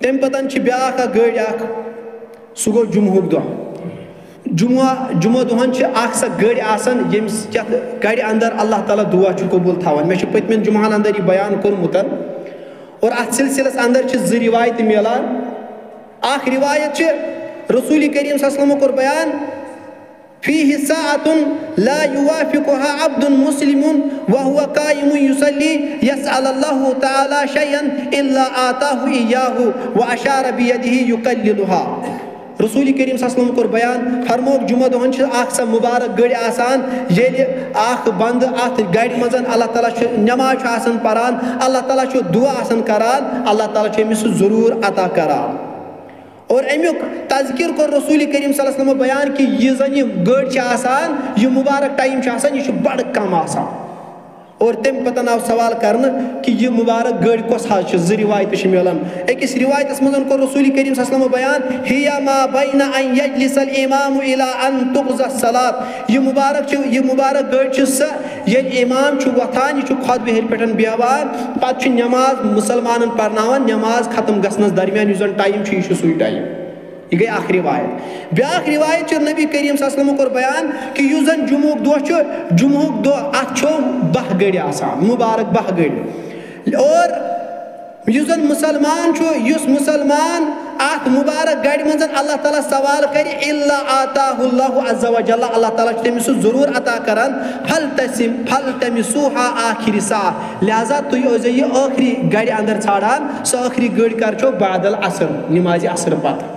तम पतन ब्या गड़ सह गो जुम्हुक दह जुम्मा दुहन सा गड़ यम्स गड़ अंदर अल्लाह ताला दुआ कबूल थवान। मे पतमन जुम्हन अंदर यह बयान कोर्मुत और अत सिलसिलस अंदर ज रिवायत मिलान। अख रिवायत रसूल करीम सल्लल्लाहु अलैहि वसल्लम कोर बयान फीहि साअतुन ला युवाफिकुहा अब्दुन मुस्लिमुन व हुवा काइमुन युसल्ली यसअलल्लाहु तआला शयअन इल्ला आताहु इय्याहु व अशारा बियदिही युकल्लिलुहा। रसूल करीम सल्लल्लाहु अलैहि वसल्लम कोर बयान फरमोक जुम्मा दोहन सा मुबारक गड़ आसान येले बंद अत गड़ मज अल्लाह ताला नमाज आसान परान, अल्लाह ताला दुआ आसान करान, अल्लाह ताला अमिस जरूर अता करान। और अमुक तज़किर को रसूल करीम सल्लल्लाहु अलैहि वसल्लम बयान कि यह जन यह गड़ आसान, यह मुबारक टाइम आसान, यह बड़ कम आसान। और तम पतन आव सवाल करने कि यह मुबारक गड़ कस ज रिवायत मिलान। अकिस रिवायत मज को रसूल करीम सल्लल्लाहु अलैहि वसल्लम बयान हिया मा बैना अन यजलिसल इमाम इला अन तुक़ज़ा सलात। यह मुबारक गड़ सह ये इमाम वथान यह खुद बेहर पे बेहवान पत नमाज मुसलमान पर्नावान, नमाज खत्म गसनस दरमियान यह टाइम यह सू टाइम। यह गई अख रिवायत। ब्या रिवायत नबी करीम सल्लल्लाहु अलैहि वसल्लम कोर बयान कि युस जन जुम्मुक दह अत 12 गड़ आसान, मुबारक 12 गड़। और युस जन मुसलमान अत मुबारक गड़ मज अल्लाह ताला सवाल कर इल्ला आताहुल्लाहु अज़्ज़ा व जल्ला, अल्लाह ताला तमिस जरूर अता करान फल तमिसूहा आखिरी सा। लिहाजा तुम यह आखिरी गड़ अंदर छाड़ान, सह आखिरी गड़ कर बादल असर नमाज असर पत।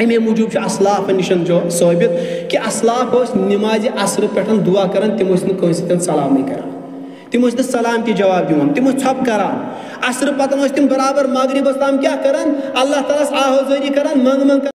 अमे मूजूब असलाफ निशन साबित कि असलाफ नमाज असर पे दुआ कर, तम सलाम करान, तम सलाम के जवाब दिवान, तम छप करान। असर पतन तम बराबर मगरिबस ताम क्या करान, अल्लाह ताला आहाजारी करान, मंग